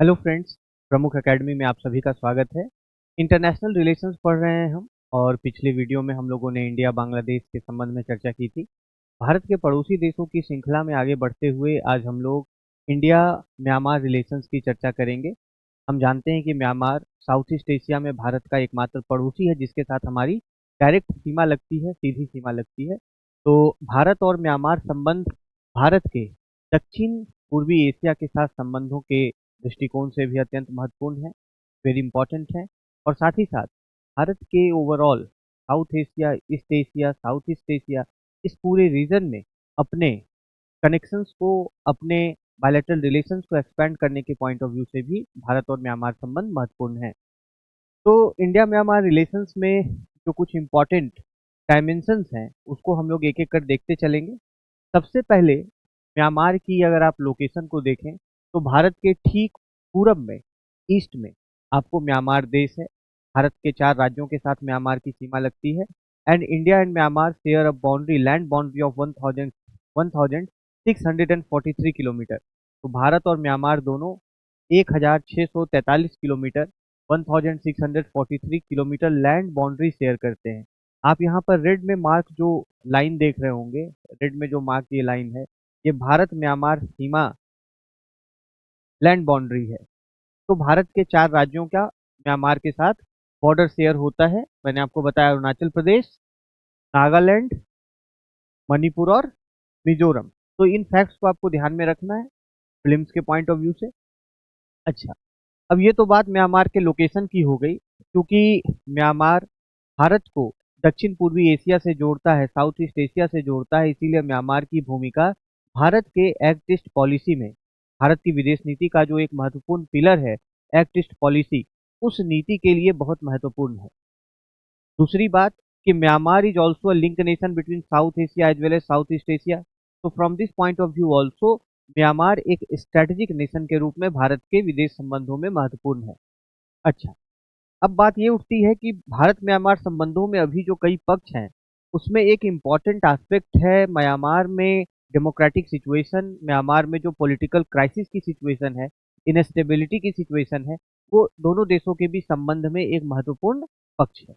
Hello friends. प्रमुख academy में आप सभी का स्वागत है। इंटरनेशनल रिलेशंस पढ़ रहे हैं हम। और पिछले वीडियो में हम लोगों ने इंडिया बांग्लादेश के संबंध में चर्चा की थी। भारत के पड़ोसी देशों की श्रृंखला में आगे बढ़ते हुए आज हम लोग इंडिया म्यांमार रिलेशंस की चर्चा करेंगे। हम जानते हैं कि म्यांमार साउथ ईस्ट एशिया में भारत का एकमात्र पड़ोसी है जिसके साथ हमारी डायरेक्ट सीमा लगती है, सीधी सीमा लगती है। तो भारत और म्यांमार संबंध भारत के दक्षिण पूर्वी एशिया के साथ संबंधों के दृष्टिकोण से भी अत्यंत महत्वपूर्ण है, वेरी इंपॉर्टेंट है। और साथ ही साथ भारत के overall south Asia, east Asia, south East Asia, इस पूरे रीजन में अपने कनेक्शंस को, अपने बायलैटरल रिलेशंस को एक्सपेंड करने के पॉइंट ऑफ व्यू से भी भारत और म्यांमार संबंध महत्वपूर्ण है। तो इंडिया म्यांमार रिलेशंस में जो कुछ इम्पोर्टेंट डायमेंशंस हैं उसको हम लोग एक एक कर देखते चलेंगे। सबसे पहले म्यांमार की अगर आप लोकेशन को देखें तो भारत के ठीक पूरब में, ईस्ट में आपको म्यांमार देश है। भारत के 4 राज्यों के साथ म्यांमार की सीमा लगती है। And India and Myanmar share a boundary, land boundary of 1643 kilometre. तो भारत और म्यांमार दोनों 1643 kilometre, 1643 kilometre land boundary share करते हैं। आप यहाँ पर रेड में मार्क जो लाइन देख रहे होंगे, रेड में जो मार्क ये लाइन है, ये भारत म्यांमार सीमा लैंड बाउंड्री है। तो भारत के 4 राज्यों का म्यांमार के साथ बॉर्डर शेयर होता है। मैंने आपको बताया अरुणाचल प्रदेश, नागालैंड, मणिपुर और मिजोरम। तो इन फैक्ट्स को आपको ध्यान में रखना है फिल्म्स के पॉइंट ऑफ व्यू से। अच्छा, अब ये तो बात म्यांमार के लोकेशन की हो गई। क्योंकि म्यांमार भारत को दक्षिण पूर्वी एशिया से जोड़ता है, साउथ ईस्ट एशिया से जोड़ता है, इसीलिए म्यांमार की भूमिका भारत के एक्ट ईस्ट पॉलिसी में, भारत की विदेश नीति का जो एक महत्वपूर्ण पिलर है एक्ट ईस्ट पॉलिसी, उस नीति के लिए बहुत महत्वपूर्ण है। दूसरी बात कि Myanmar is also a link nation between South Asia as well as South East Asia. तो from this point of view also Myanmar एक स्ट्रेटेजिक नेशन के रूप में भारत के विदेश संबंधों में महत्वपूर्ण है। अच्छा, अब बात ये उठती है कि भारत म्यांमार संबंधों में अभी जो कई पक्ष हैं उसमें एक इम्पॉर्टेंट एस्पेक्ट है म्यांमार में डेमोक्रेटिक सिचुएशन, म्यांमार में जो पॉलिटिकल क्राइसिस की सिचुएशन है, इनस्टेबिलिटी की सिचुएशन है, वो दोनों देशों के भी संबंध में एक महत्वपूर्ण पक्ष है।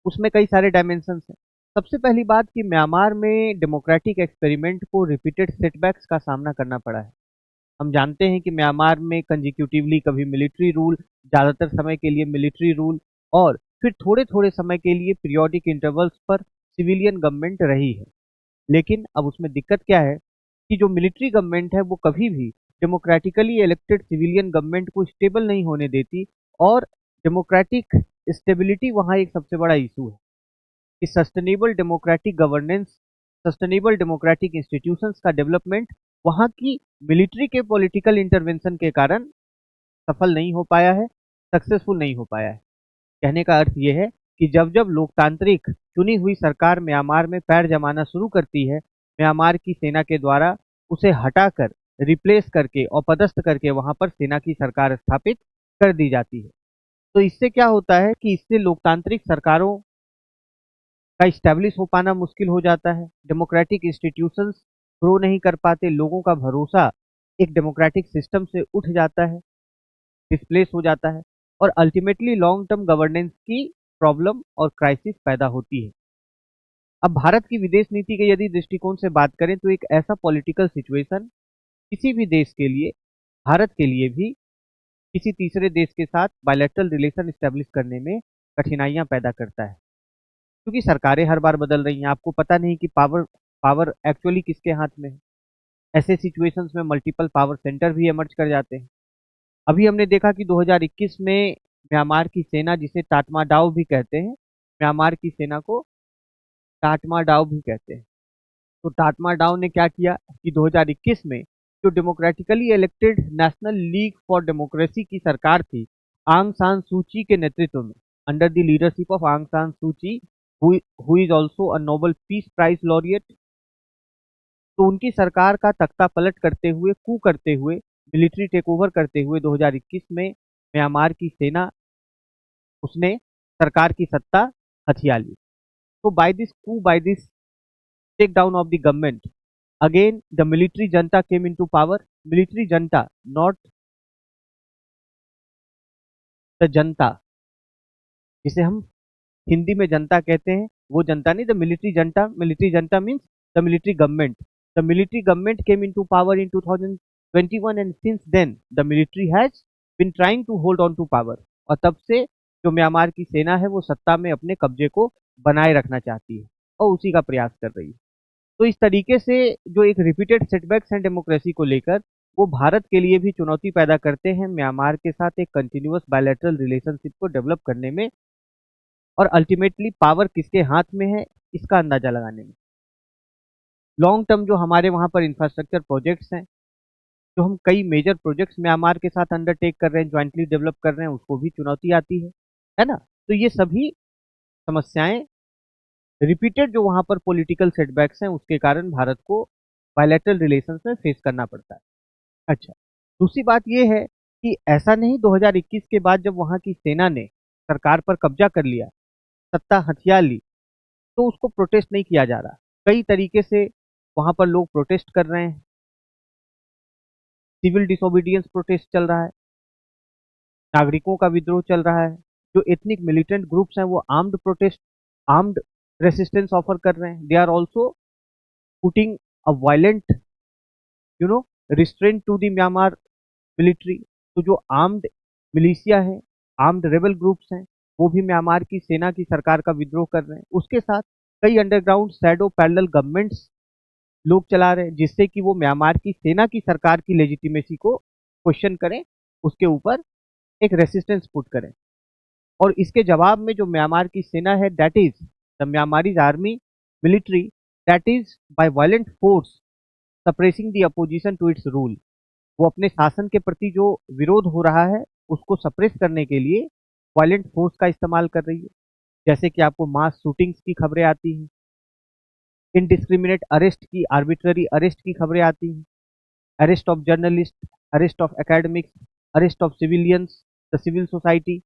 उसमें कई सारे डायमेंशंस हैं। सबसे पहली बात कि म्यांमार में डेमोक्रेटिक एक्सपेरिमेंट को रिपीटेड सेटबैक्स का सामना करना पड़ा है। हम जानते हैं कि म्यांमार में कंजिक्यूटिवली कभी मिलिट्री रूल, ज़्यादातर समय के लिए मिलिट्री रूल, और फिर थोड़े थोड़े समय के लिए पीरियोडिक इंटरवल्स पर सिविलियन गवर्नमेंट रही है। लेकिन अब उसमें दिक्कत क्या है कि जो मिलिट्री गवर्नमेंट है वो कभी भी डेमोक्रेटिकली इलेक्टेड सिविलियन गवर्नमेंट को स्टेबल नहीं होने देती। और डेमोक्रेटिक स्टेबिलिटी वहाँ एक सबसे बड़ा इशू है कि sustainable democratic governance, sustainable democratic institutions का डेवलपमेंट वहाँ की मिलिट्री के पॉलिटिकल इंटरवेंशन के कारण सफल नहीं हो पाया है, सक्सेसफुल नहीं हो पाया है। कहने का अर्थ ये है कि जब जब लोकतांत्रिक चुनी हुई सरकार म्यांमार में पैर जमाना शुरू करती है, म्यांमार की सेना के द्वारा उसे हटाकर, रिप्लेस करके और पदस्थ करके वहां पर सेना की सरकार स्थापित कर दी जाती है। तो इससे क्या होता है कि इससे लोकतांत्रिक सरकारों का इस्टेब्लिश हो पाना मुश्किल हो जाता है, डेमोक्रेटिक इंस्टीट्यूशंस ग्रो नहीं कर पाते, लोगों का भरोसा एक डेमोक्रेटिक सिस्टम से उठ जाता है, डिस्प्लेस हो जाता है, और अल्टीमेटली लॉन्ग टर्म गवर्नेंस की प्रॉब्लम और क्राइसिस पैदा होती है। अब भारत की विदेश नीति के यदि दृष्टिकोण से बात करें तो एक ऐसा पॉलिटिकल सिचुएशन किसी भी देश के लिए, भारत के लिए भी, किसी तीसरे देश के साथ बायलैटरल रिलेशन स्टैब्लिश करने में कठिनाइयां पैदा करता है। क्योंकि सरकारें हर बार बदल रही हैं, आपको पता नहीं कि पावर पावर एक्चुअली किसके हाथ में है। ऐसे सिचुएशंस में मल्टीपल पावर सेंटर भी इमर्ज कर जाते हैं। अभी हमने देखा कि 2021 में म्यांमार की सेना, जिसे टाटमाडाओ भी कहते हैं, म्यांमार की सेना को टाटमाडाओ भी कहते हैं। तो टाटमाडाओ ने क्या किया कि 2021 में जो democratically elected national league for democracy की सरकार थी, आंग सान सूची के नेतृत्व में, under the leadership of Aung San Suu Kyi, who is also a Nobel peace prize laureate, तो उनकी सरकार का तख्ता पलट करते हुए, कू करते हुए, मिलिट्री टेक ओवर करते हुए 2021 में म्यांमार की सेना, उसने सरकार की सत्ता हथिया ली। तो by this coup, by this take down of the government, again the military junta came into power. Military junta, not the जनता, जिसे हम हिंदी में जनता कहते हैं, वो जनता नहीं, the military junta. Military junta means the military government. The military government came into power in 2021 and since then the military has been trying to hold on to power. और तब से जो म्यांमार की सेना है वो सत्ता में अपने कब्जे को बनाए रखना चाहती है और उसी का प्रयास कर रही है। तो इस तरीके से जो एक रिपीटेड सेटबैक्स हैं डेमोक्रेसी को लेकर, वो भारत के लिए भी चुनौती पैदा करते हैं म्यांमार के साथ एक कंटिन्यूअस बायलैटरल रिलेशनशिप को डेवलप करने में, और अल्टीमेटली पावर किसके हाथ में है इसका अंदाजा लगाने में। लॉन्ग टर्म जो हमारे वहाँ पर इंफ्रास्ट्रक्चर प्रोजेक्ट्स हैं, जो हम कई मेजर प्रोजेक्ट्स म्यांमार के साथ अंडरटेक कर रहे हैं, ज्वाइंटली डेवलप कर रहे हैं, उसको भी चुनौती आती है ना। तो ये सभी समस्याएं, रिपीटेड जो वहाँ पर पॉलिटिकल सेटबैक्स हैं, उसके कारण भारत को बायलैटरल रिलेशंस में फेस करना पड़ता है। अच्छा, दूसरी बात ये है कि ऐसा नहीं 2021 के बाद जब वहाँ की सेना ने सरकार पर कब्जा कर लिया, सत्ता हथियार ली, तो उसको प्रोटेस्ट नहीं किया जा रहा। कई तरीके से वहां पर लोग प्रोटेस्ट कर रहे हैं। सिविल डिसोबीडियंस प्रोटेस्ट चल रहा है, नागरिकों का विद्रोह चल रहा है। जो एथनिक मिलिटेंट ग्रुप्स हैं वो armed protest, armed resistance offer कर रहे हैं। They are also putting a violent restraint to the Myanmar military. तो जो आर्म्ड मिलिशिया है, आर्म्ड रेबल ग्रुप्स हैं, वो भी म्यांमार की सेना की सरकार का विद्रोह कर रहे हैं। उसके साथ कई अंडरग्राउंड शैडो पैरेलल गवर्नमेंट्स लोग चला रहे हैं, जिससे कि वो म्यांमार की सेना की सरकार की लेजिटिमेसी को क्वेश्चन करें, उसके ऊपर एक रेसिस्टेंस पुट करें। और इसके जवाब में जो म्यांमार की सेना है, that is the Myanmarese army military, that is by violent force suppressing the opposition to its rule. वो अपने शासन के प्रति जो विरोध हो रहा है उसको सप्रेस करने के लिए वायलेंट फोर्स का इस्तेमाल कर रही है। जैसे कि आपको मास शूटिंग्स की खबरें आती हैं, इनडिस्क्रिमिनेट अरेस्ट की, आर्बिट्ररी अरेस्ट की खबरें आती हैं, arrest of journalist, arrest of academics, arrest of civilians, the civil society.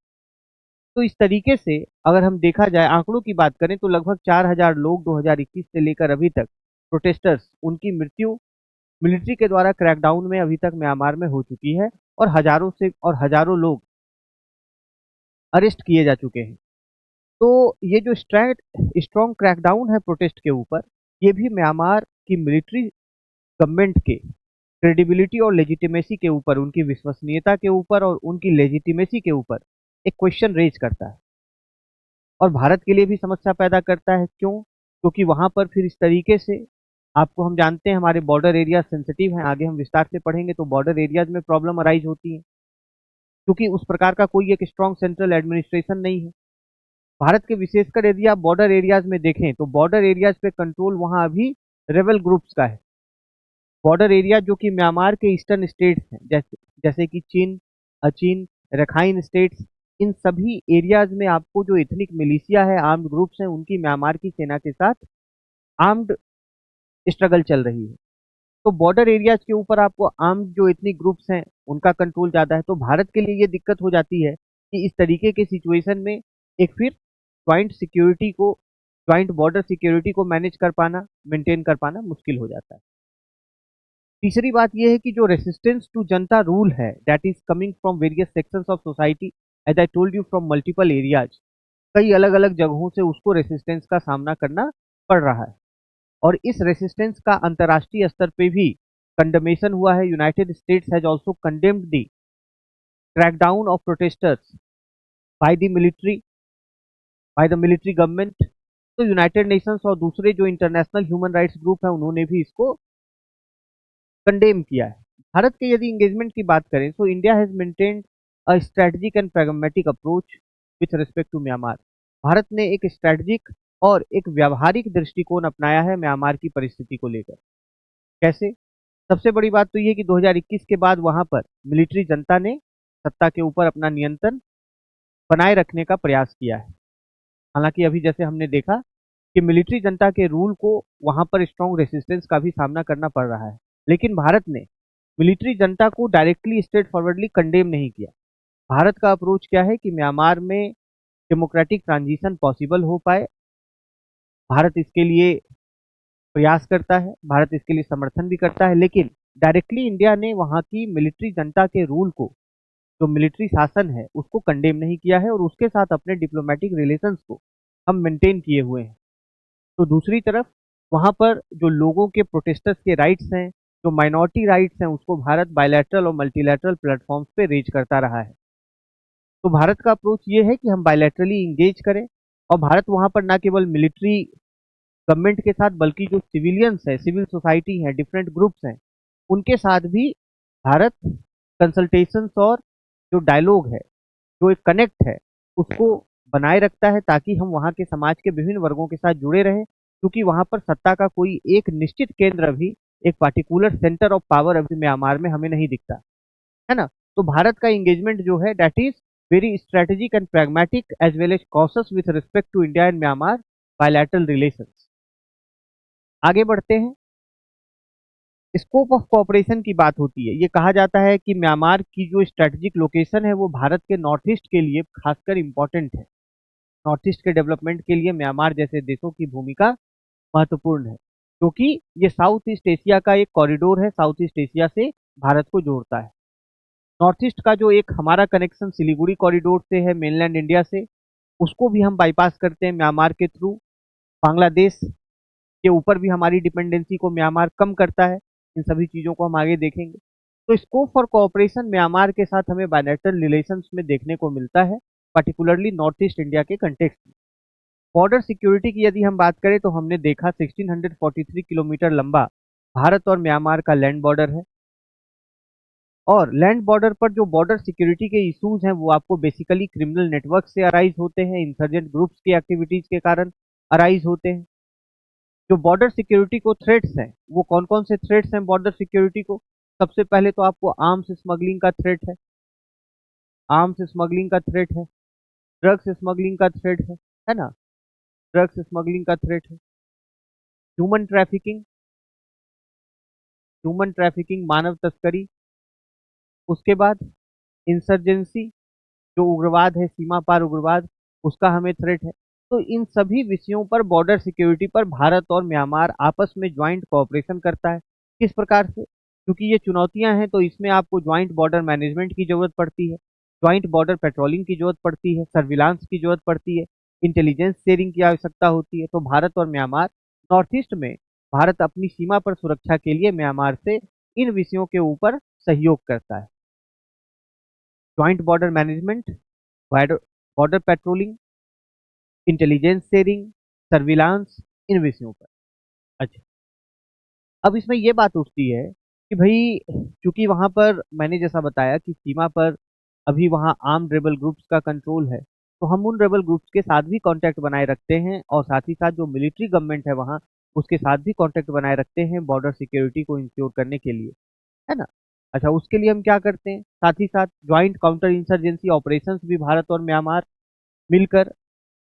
तो इस तरीके से अगर हम देखा जाए, आंकड़ों की बात करें, तो लगभग 4000 लोग 2021 से लेकर अभी तक प्रोटेस्टर्स, उनकी मृत्यु मिलिट्री के द्वारा क्रैकडाउन में अभी तक म्यांमार में हो चुकी है, और हजारों लोग अरेस्ट किए जा चुके हैं। तो ये जो स्ट्रॉन्ग क्रैकडाउन है प्रोटेस्ट के ऊपर, ये भी म्यांमार की मिलिट्री गवर्नमेंट के क्रेडिबिलिटी और लेजिटिमेसी के ऊपर, उनकी विश्वसनीयता के ऊपर और उनकी लेजिटिमेसी के ऊपर एक क्वेश्चन रेज करता है, और भारत के लिए भी समस्या पैदा करता है। क्यों? क्योंकि वहां पर फिर इस तरीके से, आपको हम जानते हैं हमारे बॉर्डर एरिया सेंसिटिव हैं, आगे हम विस्तार से पढ़ेंगे, तो बॉर्डर एरियाज में प्रॉब्लम अराइज होती है, क्योंकि उस प्रकार का कोई एक स्ट्रॉन्ग सेंट्रल एडमिनिस्ट्रेशन नहीं है। भारत के विशेषकर यदि आप बॉर्डर एरियाज में देखें, तो बॉर्डर एरियाज पे कंट्रोल वहां अभी रेबल ग्रुप्स का है। बॉर्डर एरिया जो कि म्यांमार के ईस्टर्न स्टेट्स हैं, जैसे जैसे कि चीन, अचीन, रखाइन स्टेट्स, इन सभी एरियाज में आपको जो एथनिक मिलिशिया है, आर्म्ड ग्रुप्स हैं, उनकी म्यांमार की सेना के साथ आर्म्ड स्ट्रगल चल रही है। तो बॉर्डर एरियाज के ऊपर आपको आर्म्ड जो एथनिक ग्रुप्स हैं उनका कंट्रोल ज्यादा है। तो भारत के लिए ये दिक्कत हो जाती है कि इस तरीके के सिचुएशन में एक फिर ज्वाइंट बॉर्डर सिक्योरिटी को मैनेज कर पाना, मेंटेन कर पाना मुश्किल हो जाता है। तीसरी बात यह है कि जो रेसिस्टेंस टू जनता रूल है, that is coming from various sections of society, as I told you, from multiple areas. कई अलग अलग जगहों से उसको रेसिस्टेंस का सामना करना पड़ रहा है, और इस रेसिस्टेंस का अंतर्राष्ट्रीय स्तर पे भी कंडमेशन हुआ है। United states has also condemned the crackdown of protesters by the military government. तो यूनाइटेड नेशंस और दूसरे जो इंटरनेशनल ह्यूमन राइट्स ग्रुप है, उन्होंने भी इसको कंडेम किया है। भारत के यदि एंगेजमेंट की बात करें, तो India has maintained a strategic and pragmatic approach with respect to Myanmar. Bharat ने एक स्ट्रेटजिक और एक व्यावहारिक दृष्टिकोण अपनाया है म्यांमार की परिस्थिति को लेकर। कैसे? सबसे बड़ी बात तो ये कि 2021 के बाद वहां पर मिलिट्री जनता ने सत्ता के ऊपर अपना नियंत्रण बनाए रखने का प्रयास किया है। हालांकि अभी जैसे हमने देखा कि मिलिट्री जनता के रूल को वहां पर स्ट्रॉन्ग रेसिस्टेंस का भी सामना करना पड़ रहा है, लेकिन भारत ने मिलिट्री जनता को डायरेक्टली स्ट्रेट फॉरवर्डली कंडेम नहीं किया। भारत का अप्रोच क्या है कि म्यांमार में डेमोक्रेटिक ट्रांजिशन पॉसिबल हो पाए, भारत इसके लिए प्रयास करता है, भारत इसके लिए समर्थन भी करता है, लेकिन डायरेक्टली इंडिया ने वहां की मिलिट्री जनता के रूल को, जो मिलिट्री शासन है उसको कंडेम नहीं किया है और उसके साथ अपने डिप्लोमेटिक रिलेशंस को हम मेंटेन किए हुए हैं। तो दूसरी तरफ वहाँ पर जो लोगों के प्रोटेस्टर्स के राइट्स हैं, जो माइनॉरिटी राइट्स हैं, उसको भारत बायलैटरल और मल्टीलैटरल प्लेटफॉर्म्स पे रेज करता रहा है। तो भारत का अप्रोच ये है कि हम बायलैटरली इंगेज करें और भारत वहाँ पर ना केवल मिलिट्री गवर्नमेंट के साथ बल्कि जो सिविलियंस है, सिविल सोसाइटी है, डिफरेंट ग्रुप्स हैं, उनके साथ भी भारत कंसल्टेशंस और जो डायलॉग है, जो एक कनेक्ट है, उसको बनाए रखता है ताकि हम वहाँ के समाज के विभिन्न वर्गों के साथ जुड़े रहें, क्योंकि वहाँ पर सत्ता का कोई एक निश्चित केंद्र भी, एक पार्टिकुलर सेंटर ऑफ पावर अभी म्यांमार में हमें नहीं दिखता है ना। तो भारत का एंगेजमेंट जो है that is very strategic and pragmatic as well as cautious with respect to India and Myanmar bilateral relations. आगे बढ़ते हैं। स्कोप ऑफ कोऑपरेशन की बात होती है, ये कहा जाता है कि म्यांमार की जो स्ट्रेटेजिक लोकेशन है वो भारत के नॉर्थ ईस्ट के लिए खासकर इंपॉर्टेंट है। नॉर्थ ईस्ट के डेवलपमेंट के लिए म्यांमार जैसे देशों की भूमिका महत्वपूर्ण है, क्योंकि ये साउथ ईस्ट एशिया का एक कॉरिडोर है, साउथ ईस्ट एशिया से भारत को जोड़ता है। नॉर्थ ईस्ट का जो एक हमारा कनेक्शन सिलीगुड़ी कॉरिडोर से है मेनलैंड इंडिया से, उसको भी हम बाईपास करते हैं म्यांमार के थ्रू। बांग्लादेश के ऊपर भी हमारी डिपेंडेंसी को म्यांमार कम करता है। इन सभी चीज़ों को हम आगे देखेंगे। तो स्कोप फॉर कोऑपरेशन म्यांमार के साथ हमें बायलैटरल रिलेशंस में देखने को मिलता है, पर्टिकुलरली नॉर्थ ईस्ट इंडिया के कंटेक्स्ट में। बॉर्डर सिक्योरिटी की यदि हम बात करें तो हमने देखा 1643 किलोमीटर लंबा भारत और म्यांमार का लैंड बॉर्डर है, और लैंड बॉर्डर पर जो बॉर्डर सिक्योरिटी के इश्यूज हैं वो आपको बेसिकली क्रिमिनल नेटवर्क से अराइज होते हैं, इंसर्जेंट ग्रुप्स की एक्टिविटीज के कारण अराइज होते हैं। जो बॉर्डर सिक्योरिटी को थ्रेट्स हैं, वो कौन कौन से थ्रेट्स हैं बॉर्डर सिक्योरिटी को? सबसे पहले तो आपको आर्म्स स्मगलिंग का थ्रेट है, ड्रग्स स्मगलिंग का थ्रेट है ना, ड्रग्स स्मगलिंग का थ्रेट है, ह्यूमन ट्रैफिकिंग, मानव तस्करी, उसके बाद इंसर्जेंसी, जो उग्रवाद है, सीमा पार उग्रवाद, उसका हमें थ्रेट है। तो इन सभी विषयों पर बॉर्डर सिक्योरिटी पर भारत और म्यांमार आपस में ज्वाइंट कोऑपरेशन करता है। किस प्रकार से? क्योंकि ये चुनौतियां हैं तो इसमें आपको ज्वाइंट बॉर्डर मैनेजमेंट की जरूरत पड़ती है, ज्वाइंट बॉर्डर पेट्रोलिंग की जरूरत पड़ती है, सर्विलांस की जरूरत पड़ती है, इंटेलिजेंस शेयरिंग की आवश्यकता होती है। तो भारत और म्यांमार नॉर्थ ईस्ट में, भारत अपनी सीमा पर सुरक्षा के लिए म्यांमार से इन विषयों के ऊपर सहयोग करता है। Joint border management, border patrolling, intelligence sharing, surveillance, इन विषयों पर। अच्छा, अब इसमें ये बात उठती है कि भाई, क्योंकि वहां पर मैंने जैसा बताया कि सीमा पर अभी वहां आर्म्ड रेबल ग्रुप्स का कंट्रोल है, तो हम उन रेबल ग्रुप्स के साथ भी कांटेक्ट बनाए रखते हैं और साथ ही साथ जो मिलिट्री गवर्नमेंट है वहां, उसके साथ भी कांटेक्ट बनाए रखते हैं बॉर्डर सिक्योरिटी को इंश्योर करने के लिए, है ना। अच्छा, उसके लिए हम क्या करते हैं? साथ ही साथ ज्वाइंट काउंटर इंसर्जेंसी ऑपरेशंस भी भारत और म्यांमार मिलकर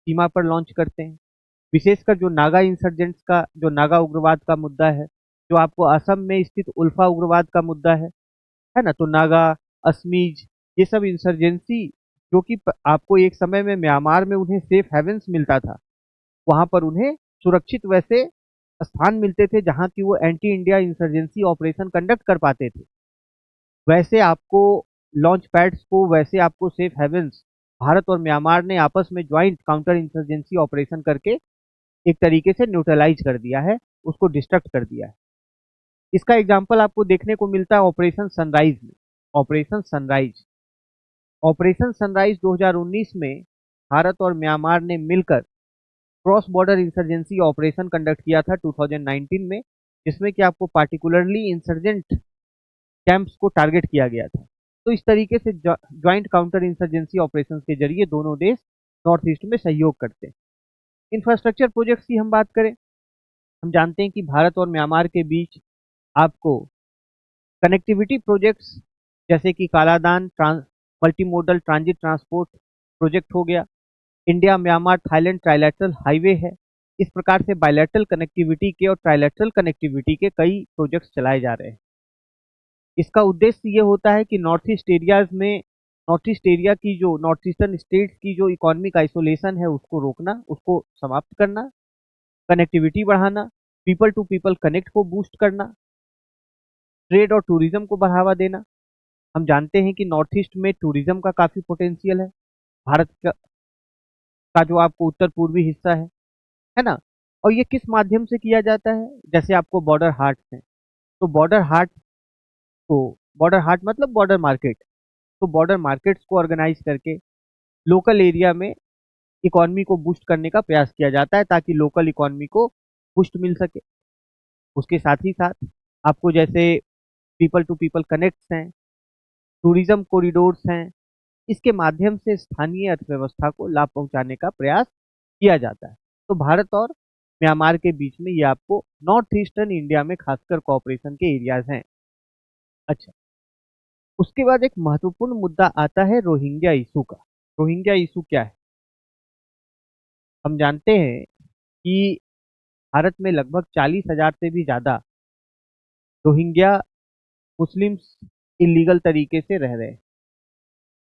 सीमा पर लॉन्च करते हैं। विशेषकर जो नागा इंसर्जेंट्स का, जो नागा उग्रवाद का मुद्दा है, जो आपको असम में स्थित उल्फा उग्रवाद का मुद्दा है ना, तो नागा, असमीज, ये सब इंसर्जेंसी जो कि आपको एक समय में म्यांमार में उन्हें सेफ हेवन्स मिलता था, वहां पर उन्हें सुरक्षित वैसे स्थान मिलते थे जहां की वो anti India insurgency operation conduct कर पाते थे, वैसे आपको लॉन्च पैड्स को, वैसे आपको सेफ हेवन्स भारत और म्यांमार ने आपस में ज्वाइंट काउंटर इंसर्जेंसी ऑपरेशन करके एक तरीके से न्यूट्रलाइज कर दिया है, उसको डिस्ट्रक्ट कर दिया है। इसका एग्जाम्पल आपको देखने को मिलता है ऑपरेशन सनराइज में। ऑपरेशन सनराइज 2019 में भारत और म्यांमार ने मिलकर cross border insurgency operation conduct किया था 2019 में, जिसमें कि आपको पार्टिकुलरली इंसर्जेंट कैंप्स को टारगेट किया गया था। तो इस तरीके से ज्वाइंट काउंटर इंसर्जेंसी ऑपरेशन के जरिए दोनों देश नॉर्थ ईस्ट में सहयोग करते हैं। इंफ्रास्ट्रक्चर प्रोजेक्ट्स की हम बात करें, हम जानते हैं कि भारत और म्यांमार के बीच आपको कनेक्टिविटी प्रोजेक्ट्स जैसे कि Kaladan multi modal transit transport project हो गया, India Myanmar Thailand trilateral highway है। इस प्रकार से बायलैटरल कनेक्टिविटी के और ट्राइलैटरल कनेक्टिविटी के कई प्रोजेक्ट्स चलाए जा रहे हैं। इसका उद्देश्य ये होता है कि नॉर्थ ईस्ट एरिया की, जो नॉर्थ ईस्टर्न स्टेट्स की जो इकोनॉमिक आइसोलेशन है उसको रोकना, उसको समाप्त करना, कनेक्टिविटी बढ़ाना, पीपल टू पीपल कनेक्ट को बूस्ट करना, ट्रेड और टूरिज्म को बढ़ावा देना, हम जानते हैं कि नॉर्थ ईस्ट में टूरिज्म का काफी पोटेंशियल है। भारत का जो आपको उत्तर पूर्वी हिस्सा है ना। और ये किस माध्यम से किया जाता है, जैसे आपको बॉर्डर हाट है, तो को बॉर्डर हाट मतलब बॉर्डर मार्केट, तो बॉर्डर मार्केट्स को ऑर्गेनाइज करके लोकल एरिया में इकोनॉमी को बूस्ट करने का प्रयास किया जाता है, ताकि लोकल इकोनॉमी को बूस्ट मिल सके। उसके साथ ही साथ आपको जैसे पीपल टू पीपल कनेक्ट्स हैं, टूरिज्म कॉरिडोर्स हैं, इसके माध्यम से स्थानीय अर्थव्यवस्था को लाभ पहुंचाने का प्रयास किया जाता है। तो भारत और म्यांमार के बीच में ये आपको नॉर्थ ईस्टर्न इंडिया में खासकर कोऑपरेशन के एरियाज हैं। अच्छा, उसके बाद एक महत्वपूर्ण मुद्दा आता है रोहिंग्या इशू का। रोहिंग्या इशू क्या है? हम जानते हैं कि भारत में लगभग 40,000 से भी ज्यादा रोहिंग्या मुस्लिम्स इलीगल तरीके से रह रहे हैं।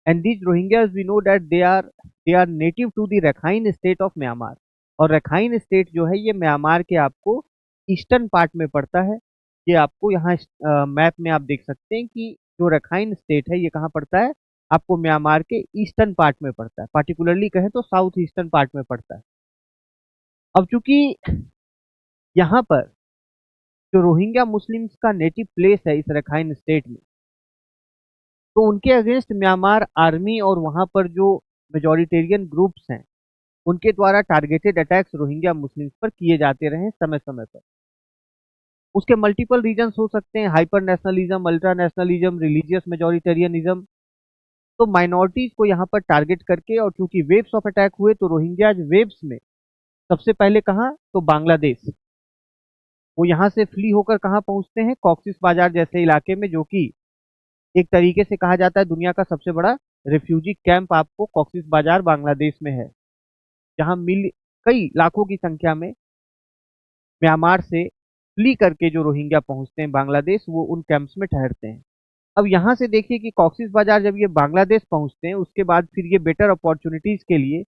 And these Rohingyas we know that they are native to the Rakhine state of Myanmar. और रखाइन स्टेट जो है ये म्यांमार के आपको ईस्टर्न पार्ट में पड़ता है। ये आपको यहाँ मैप में आप देख सकते हैं कि जो रखाइन स्टेट है ये कहाँ पड़ता है, आपको म्यांमार के ईस्टर्न पार्ट में पड़ता है, पार्टिकुलरली कहें तो साउथ ईस्टर्न पार्ट में पड़ता है। अब चूंकि यहाँ पर जो रोहिंग्या मुस्लिम्स का नेटिव प्लेस है इस रखाइन स्टेट में, तो उनके अगेंस्ट म्यांमार आर्मी और वहां पर जो मेजोरिटेरियन ग्रुप्स हैं उनके द्वारा टारगेटेड अटैक्स रोहिंग्या मुस्लिम्स पर किए जाते रहे समय समय पर। उसके मल्टीपल रीजंस हो सकते हैं, hyper nationalism, ultra nationalism, religious majoritarianism. तो माइनॉरिटीज को यहाँ पर टारगेट करके, और चूंकि वेव्स ऑफ अटैक हुए तो रोहिंग्याज वेव्स में सबसे पहले कहाँ, तो बांग्लादेश। वो यहाँ से फ्ली होकर कहाँ पहुंचते हैं, कॉक्सिस बाजार जैसे इलाके में, जो कि एक तरीके से कहा जाता है दुनिया का सबसे बड़ा रिफ्यूजी कैंप आपको कॉक्सिस बाजार बांग्लादेश में है, जहां कई लाखों की संख्या में म्यांमार से फ्ली करके जो रोहिंग्या पहुंचते हैं बांग्लादेश, वो उन कैंप्स में ठहरते हैं। अब यहाँ से देखिए कि कॉक्सिस बाजार जब ये बांग्लादेश पहुंचते हैं, उसके बाद फिर ये बेटर अपॉर्चुनिटीज के लिए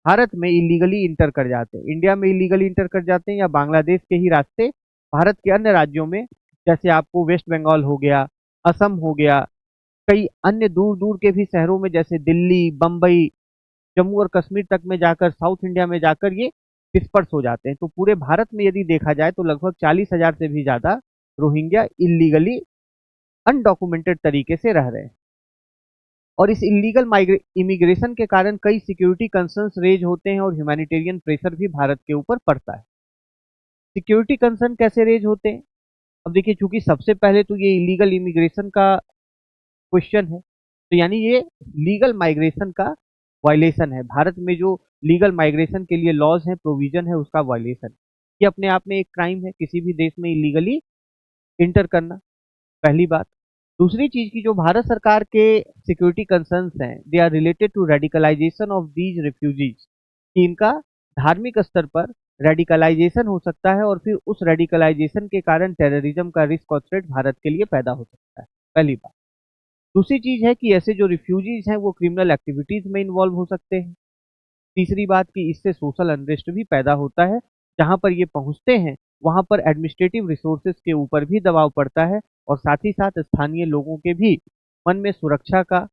भारत में इलीगली इंटर कर जाते हैं, इंडिया में इलीगली इंटर कर जाते हैं, या बांग्लादेश के ही रास्ते भारत के अन्य राज्यों में, जैसे आपको वेस्ट बंगाल हो गया, असम हो गया, कई अन्य दूर दूर के भी शहरों में जैसे दिल्ली, बम्बई, जम्मू और कश्मीर तक में जाकर, साउथ इंडिया में जाकर ये डिस्पर्स हो जाते हैं। तो पूरे भारत में यदि देखा जाए तो लगभग 40,000 से भी ज्यादा रोहिंग्या इलीगली अनडॉक्यूमेंटेड तरीके से रह रहे हैं। और इस इलीगल इमिग्रेशन के कारण कई सिक्योरिटी कंसर्न्स रेज होते हैं और ह्यूमैनिटेरियन प्रेशर भी भारत के ऊपर पड़ता है। सिक्योरिटी कंसर्न कैसे रेज होते हैं? अब देखिए, चूंकि सबसे पहले तो ये इलीगल इमिग्रेशन का क्वेश्चन है, तो यानी ये लीगल माइग्रेशन का वायलेशन है। भारत में जो लीगल माइग्रेशन के लिए लॉज हैं, प्रोविजन है, उसका वायलेशन, ये अपने आप में एक क्राइम है, किसी भी देश में इलीगली इंटर करना, पहली बात। दूसरी चीज की जो भारत सरकार के सिक्योरिटी कंसर्न्स हैं, they are related to radicalisation of these refugees, कि इनका धार्मिक स्तर पर रेडिकलाइजेशन हो सकता है और फिर उस रेडिकलाइजेशन के कारण टेररिज्म का रिस्क और थ्रेट भारत के लिए पैदा हो सकता है, पहली बात। दूसरी चीज है कि ऐसे जो रिफ्यूजीज हैं वो क्रिमिनल एक्टिविटीज में इन्वॉल्व हो सकते हैं। तीसरी बात कि इससे सोशल अनरेस्ट भी पैदा होता है, जहां पर ये पहुंचते हैं वहां पर एडमिनिस्ट्रेटिव रिसोर्सेज के ऊपर भी दबाव पड़ता है, और साथ ही साथ स्थानीय लोगों के भी मन में सुरक्षा का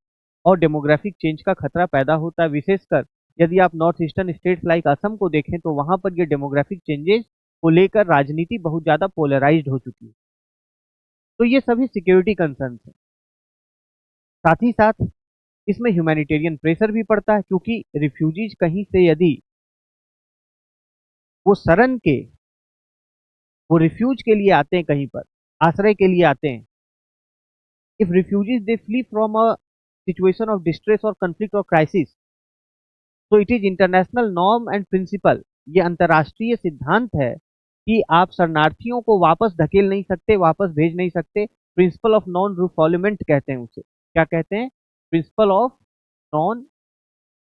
और डेमोग्राफिक चेंज का खतरा पैदा होता है। विशेषकर यदि आप north eastern states like Assam को देखें तो वहां पर ये डेमोग्राफिक चेंजेस को लेकर राजनीति बहुत ज्यादा पोलराइज्ड हो चुकी है। तो ये सभी सिक्योरिटी कंसर्न्स हैं। साथ ही साथ इसमें ह्यूमैनिटेरियन प्रेशर भी पड़ता है, क्योंकि रिफ्यूजीज कहीं से यदि वो शरण के, वो रिफ्यूज के लिए आते हैं, कहीं पर आश्रय के लिए आते हैं, if refugees they flee from a situation of distress और कंफ्लिक्ट और क्राइसिस, तो it is international norm and principle, ये अंतर्राष्ट्रीय सिद्धांत है कि आप शरणार्थियों को वापस धकेल नहीं सकते, वापस भेज नहीं सकते। प्रिंसिपल ऑफ नॉन रिफॉल्मेंट कहते हैं उसे, क्या कहते हैं, principle of non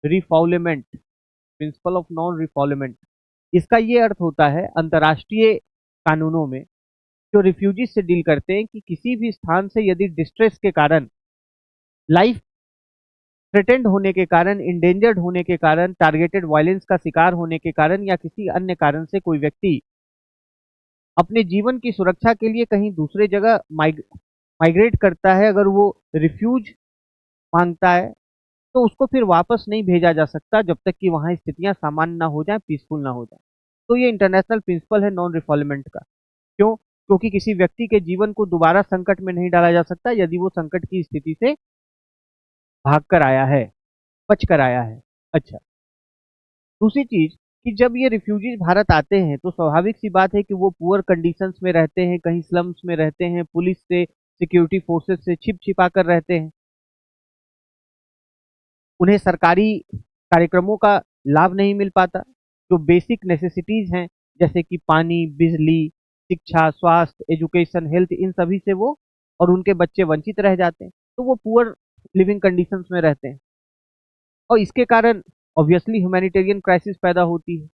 refoulement, principle of non refoulement. इसका ये अर्थ होता है अंतर्राष्ट्रीय कानूनों में जो रिफ्यूजीज से डील करते हैं कि किसी भी स्थान से यदि डिस्ट्रेस के कारण, लाइफ थ्रेटेंड होने के कारण, इंडेंजर्ड होने के कारण, टारगेटेड वायलेंस का शिकार होने के कारण, या किसी अन्य कारण से कोई व्यक्ति अपने जीवन की सुरक्षा के लिए कहीं दूसरे जगह माइग्रेट करता है, अगर वो रिफ्यूज मांगता है, तो उसको फिर वापस नहीं भेजा जा सकता जब तक कि वहाँ स्थितियाँ सामान्य ना हो जाएँ, पीसफुल ना हो जाए। तो ये इंटरनेशनल प्रिंसिपल है नॉन रिफॉलमेंट का। क्यों? क्योंकि किसी व्यक्ति के जीवन को दोबारा संकट में नहीं डाला जा सकता यदि वो संकट की स्थिति से भाग कर आया है, बच कर आया है। अच्छा, दूसरी चीज कि जब ये रिफ्यूजीज भारत आते हैं तो स्वाभाविक सी बात है कि वो पुअर कंडीशंस में रहते हैं, कहीं स्लम्स में रहते हैं, पुलिस से, सिक्योरिटी फोर्सेस से छिप छिपा कर रहते हैं। उन्हें सरकारी कार्यक्रमों का लाभ नहीं मिल पाता। जो बेसिक नेसेसिटीज हैं, जैसे कि पानी, बिजली, शिक्षा, स्वास्थ्य, एजुकेशन, हेल्थ, इन सभी से वो और उनके बच्चे वंचित रह जाते हैं। तो वो पुअर लिविंग कंडीशंस में रहते हैं और इसके कारण ऑब्वियसली ह्यूमैनिटेरियन क्राइसिस पैदा होती है।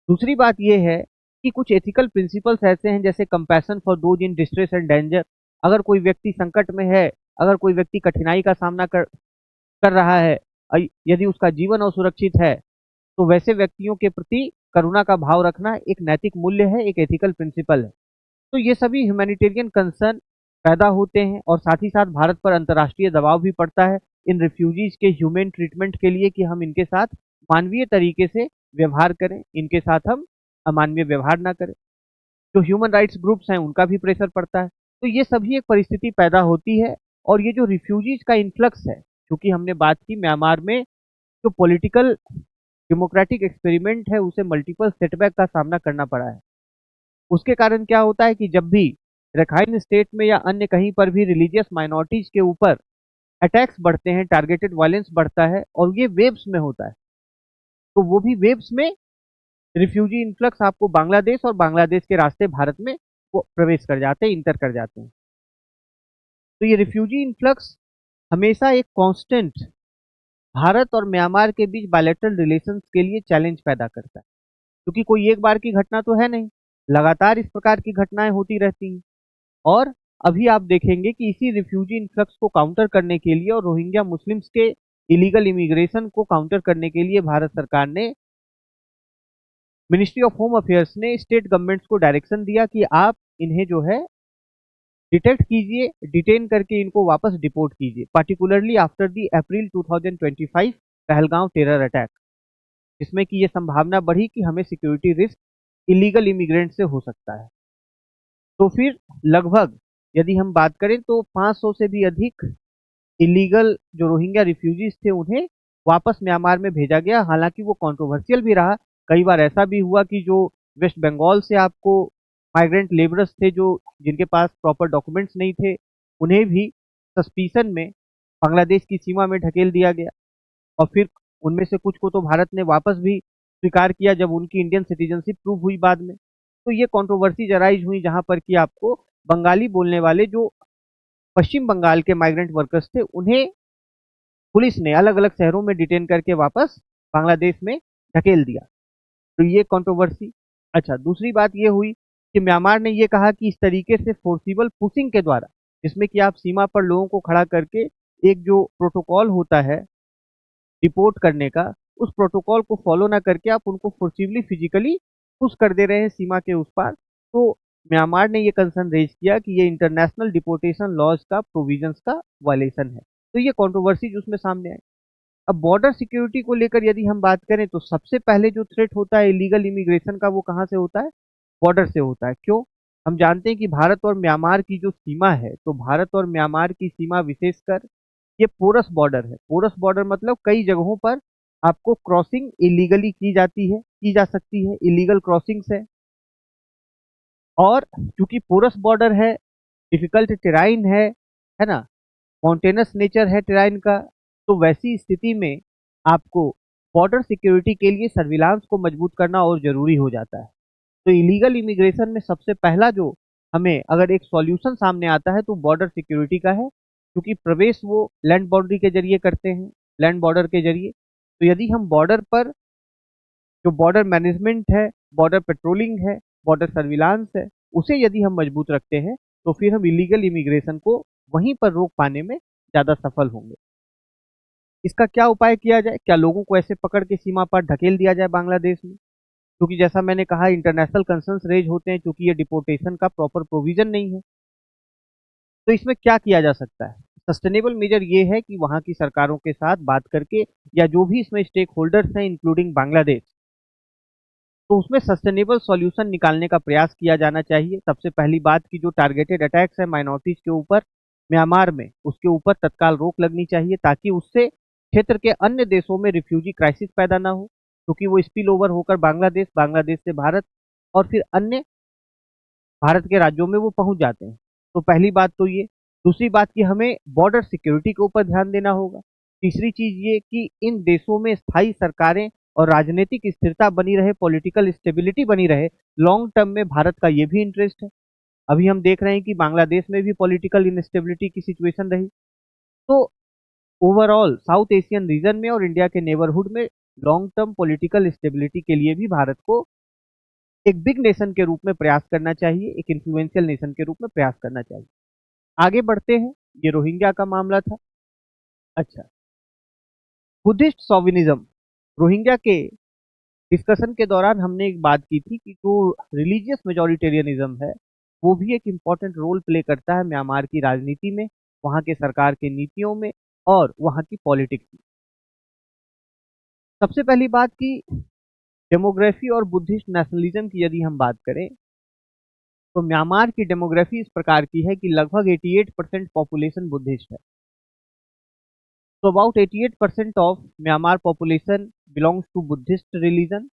दूसरी बात यह है कि कुछ एथिकल प्रिंसिपल्स ऐसे हैं, जैसे compassion for those in distress and danger. अगर कोई व्यक्ति संकट में है, अगर कोई व्यक्ति कठिनाई का सामना कर रहा है, यदि उसका जीवन असुरक्षित है, तो वैसे व्यक्तियों के प्रति करुणा का भाव रखना एक नैतिक मूल्य है, एक एथिकल प्रिंसिपल है। तो ये सभी ह्यूमैनिटेरियन कंसर्न पैदा होते हैं और साथ ही साथ भारत पर अंतर्राष्ट्रीय दबाव भी पड़ता है इन रिफ्यूजीज के ह्यूमन ट्रीटमेंट के लिए कि हम इनके साथ मानवीय तरीके से व्यवहार करें, इनके साथ हम अमानवीय व्यवहार ना करें। जो ह्यूमन राइट्स ग्रुप्स हैं उनका भी प्रेशर पड़ता है। तो ये सभी एक परिस्थिति पैदा होती है और ये जो रिफ्यूजीज का इन्फ्लक्स है, क्योंकि हमने बात की म्यांमार में जो पॉलिटिकल डेमोक्रेटिक एक्सपेरिमेंट है उसे मल्टीपल सेटबैक का सामना करना पड़ा है। उसके कारण क्या होता है कि जब भी रखाइन स्टेट में या अन्य कहीं पर भी रिलीजियस माइनॉरिटीज के ऊपर अटैक्स बढ़ते हैं, टारगेटेड वायलेंस बढ़ता है और ये वेव्स में होता है, तो वो भी वेव्स में रिफ्यूजी इन्फ्लक्स आपको बांग्लादेश और बांग्लादेश के रास्ते भारत में वो प्रवेश कर जाते हैं, इंटर कर जाते हैं। तो ये रिफ्यूजी इन्फ्लक्स हमेशा एक कांस्टेंट भारत और म्यांमार के बीच बायलैटरल रिलेशंस के लिए चैलेंज पैदा करता है, क्योंकि कोई एक बार की घटना तो है नहीं, लगातार इस प्रकार की घटनाएं होती रहती हैं। और अभी आप देखेंगे कि इसी रिफ्यूजी इन्फ्लक्स को काउंटर करने के लिए और रोहिंग्या मुस्लिम्स के इलीगल इमिग्रेशन को काउंटर करने के लिए भारत सरकार ने, मिनिस्ट्री ऑफ होम अफेयर्स ने स्टेट गवर्नमेंट्स को डायरेक्शन दिया कि आप इन्हें जो है डिटेक्ट कीजिए, डिटेन करके इनको वापस डिपोर्ट कीजिए, particularly after the April 2025 Pahalgam terror attack, जिसमें कि ये संभावना बढ़ी कि हमें सिक्योरिटी रिस्क इलीगल इमिग्रेंट से हो सकता है। तो फिर लगभग यदि हम बात करें तो 500 से भी अधिक इलीगल जो रोहिंग्या रिफ्यूजीज थे उन्हें वापस म्यांमार में भेजा गया। हालांकि वो कंट्रोवर्शियल भी रहा, कई बार ऐसा भी हुआ कि जो वेस्ट बंगाल से आपको माइग्रेंट लेबरर्स थे जो जिनके पास प्रॉपर डॉक्यूमेंट्स नहीं थे, उन्हें भी सस्पिशन में बांग्लादेश की सीमा में ढकेल दिया गया और फिर उनमें से कुछ को तो भारत ने वापस भी स्वीकार किया जब उनकी इंडियन सिटीजनशिप प्रूव हुई बाद में। तो ये कंट्रोवर्सी अराइज हुई जहां पर कि आपको बंगाली बोलने वाले जो पश्चिम बंगाल के माइग्रेंट वर्कर्स थे उन्हें पुलिस ने अलग अलग शहरों में डिटेन करके वापस बांग्लादेश में ढकेल दिया। तो ये कंट्रोवर्सी। अच्छा, दूसरी बात ये हुई कि म्यांमार ने ये कहा कि इस तरीके से फोर्सिबल पुशिंग के द्वारा, जिसमें कि आप सीमा पर लोगों को खड़ा करके एक जो प्रोटोकॉल होता है रिपोर्ट करने का, उस प्रोटोकॉल को फॉलो ना करके आप उनको फोर्सिबली फिजिकली पुश कर दे रहे हैं सीमा के उस पार। तो म्यांमार ने ये कंसर्न रेज किया कि ये इंटरनेशनल डिपोर्टेशन लॉज का प्रोविजंस का वायलेशन है। तो ये कंट्रोवर्सी उसमें सामने आई। अब बॉर्डर सिक्योरिटी को लेकर यदि हम बात करें तो सबसे पहले जो थ्रेट होता है इलीगल इमिग्रेशन का वो कहाँ से होता है? बॉर्डर से होता है। क्यों? हम जानते हैं कि भारत और म्यांमार की जो सीमा है, तो भारत और म्यांमार की सीमा विशेषकर ये पोरस बॉर्डर है। पोरस बॉर्डर मतलब कई जगहों पर आपको क्रॉसिंग इलीगली की जाती है, की जा सकती है, इलीगल क्रॉसिंग्स है। और चूंकि पोरस बॉर्डर है, डिफिकल्ट टेराइन है ना, माउंटेनस नेचर है टेराइन का, तो वैसी स्थिति में आपको बॉर्डर सिक्योरिटी के लिए सर्विलांस को मजबूत करना और जरूरी हो जाता है। तो इलीगल इमिग्रेशन में सबसे पहला जो हमें अगर एक सॉल्यूशन सामने आता है तो बॉर्डर सिक्योरिटी का है, क्योंकि प्रवेश वो लैंड बाउंड्री के जरिए करते हैं, लैंड बॉर्डर के जरिए। तो यदि हम बॉर्डर पर जो बॉर्डर मैनेजमेंट है, बॉर्डर पेट्रोलिंग है, बॉर्डर सर्विलांस है, उसे यदि हम मजबूत रखते हैं तो फिर हम इलीगल इमिग्रेशन को वहीं पर रोक पाने में ज़्यादा सफल होंगे। इसका क्या उपाय किया जाए? क्या लोगों को ऐसे पकड़ के सीमा पर ढकेल दिया जाए बांग्लादेश में? क्योंकि जैसा मैंने कहा इंटरनेशनल कंसर्न्स रेज होते हैं, क्योंकि ये डिपोर्टेशन का प्रॉपर प्रोविजन नहीं है। तो इसमें क्या किया जा सकता है? सस्टेनेबल मेजर ये है कि वहाँ की सरकारों के साथ बात करके, या जो भी इसमें स्टेक होल्डर्स हैं इंक्लूडिंग बांग्लादेश, तो उसमें सस्टेनेबल सॉल्यूशन निकालने का प्रयास किया जाना चाहिए। सबसे पहली बात की जो टारगेटेड अटैक्स है माइनॉरिटीज के ऊपर म्यांमार में, उसके ऊपर तत्काल रोक लगनी चाहिए, ताकि उससे क्षेत्र के अन्य देशों में रिफ्यूजी क्राइसिस पैदा ना हो, क्योंकि वो स्पिल ओवर होकर बांग्लादेश, बांग्लादेश से भारत और फिर अन्य भारत के राज्यों में वो पहुंच जाते हैं। तो पहली बात तो ये। दूसरी बात कि हमें बॉर्डर सिक्योरिटी के ऊपर ध्यान देना होगा। तीसरी चीज ये कि इन देशों में स्थायी सरकारें और राजनीतिक स्थिरता बनी रहे, पॉलिटिकल स्टेबिलिटी बनी रहे। लॉन्ग टर्म में भारत का ये भी इंटरेस्ट है। अभी हम देख रहे हैं कि बांग्लादेश में भी पॉलिटिकल इनस्टेबिलिटी की सिचुएशन रही। तो ओवरऑल साउथ एशियन रीजन में और इंडिया के नेबरहुड में लॉन्ग टर्म पॉलिटिकल स्टेबिलिटी के लिए भी भारत को एक बिग नेशन के रूप में प्रयास करना चाहिए, एक इन्फ्लुएंशियल नेशन के रूप में प्रयास करना चाहिए। आगे बढ़ते हैं। ये रोहिंग्या का मामला था। अच्छा, बुद्धिस्ट सॉविनिज्म, रोहिंग्या के डिस्कशन के दौरान हमने एक बात की थी कि जो रिलीजियस मेजोरिटेरियनिज्म है, वो भी एक इम्पॉर्टेंट रोल प्ले करता है म्यांमार की राजनीति में, वहाँ के सरकार की नीतियों में और वहाँ की पॉलिटिक्स में। सबसे पहली बात की डेमोग्राफी और बुद्धिस्ट नेशनलिज्म की यदि हम बात करें, तो म्यांमार की डेमोग्राफी इस प्रकार की है कि लगभग 88% पॉपुलेशन बुद्धिस्ट है। तो about 88% of Myanmar population belongs to Buddhist religion,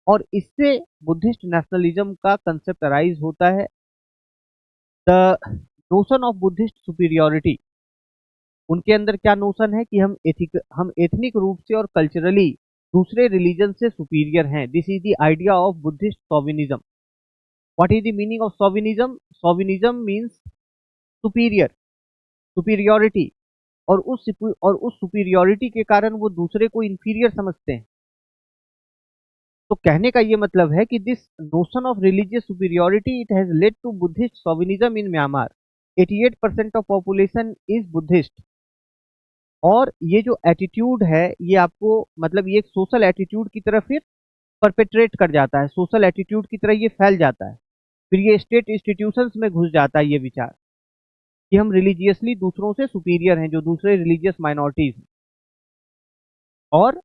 और इससे बुद्धिस्ट नेशनलिज्म का कंसेप्ट अराइज होता है। The notion of Buddhist superiority, उनके अंदर क्या नोशन है कि हम एथनिक रूप से और कल्चरली दूसरे रिलीजन से सुपीरियर हैं। This is the idea of Buddhist chauvinism. What is the meaning of chauvinism? Chauvinism means superior, superiority, और उस सुपीरियोरिटी के कारण वो दूसरे को इंफीरियर समझते हैं। तो कहने का ये मतलब है कि this notion of religious superiority it has led to Buddhist chauvinism in Myanmar. 88% of population is Buddhist, और ये जो एटीट्यूड है ये आपको मतलब ये एक सोशल एटीट्यूड की तरफ फिर परपेट्रेट कर जाता है, सोशल एटीट्यूड की तरह ये फैल जाता है। फिर ये स्टेट इंस्टीट्यूशंस में घुस जाता है ये विचार कि हम रिलीजियसली दूसरों से सुपीरियर हैं, जो दूसरे रिलीजियस माइनॉरिटीज हैं, और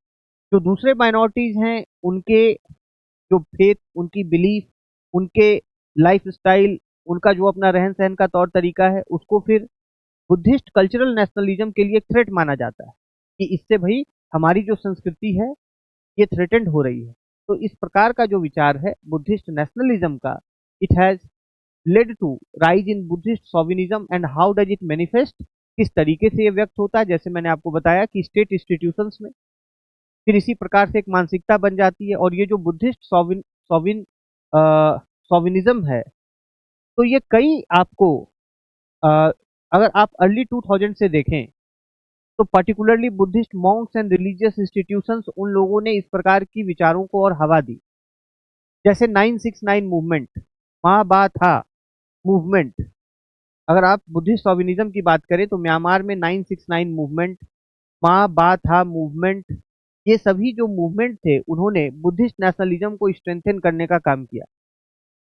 जो दूसरे माइनॉरिटीज हैं उनके जो फेथ, उनकी बिलीफ, उनके लाइफ स्टाइल, उनका जो अपना रहन सहन का तौर तरीका है, उसको फिर बुद्धिस्ट कल्चरल नेशनलिज्म के लिए थ्रेट माना जाता है कि इससे भाई हमारी जो संस्कृति है ये थ्रेटेंड हो रही है। तो इस प्रकार का जो विचार है बुद्धिस्ट नेशनलिज्म का, it has led to rise in Buddhist chauvinism. And how does it manifest, किस तरीके से ये व्यक्त होता है? जैसे मैंने आपको बताया कि स्टेट इंस्टीट्यूशंस में फिर इसी प्रकार से एक मानसिकता बन जाती है। और ये जो बुद्धिस्ट सोविनिज्म है, तो ये कई आपको अ, अगर आप अर्ली 2000 से देखें, तो particularly Buddhist Monks and religious institutions, उन लोगों ने इस प्रकार की विचारों को और हवा दी। जैसे 969 मूवमेंट, माँ बा था मूवमेंट, अगर आप बुद्धिस्ट सोविनिज्म की बात करें तो म्यांमार में 969 मूवमेंट, माँ बा था मूवमेंट, ये सभी जो मूवमेंट थे उन्होंने बुद्धिस्ट नेशनलिज्म को स्ट्रेंथन करने का काम किया,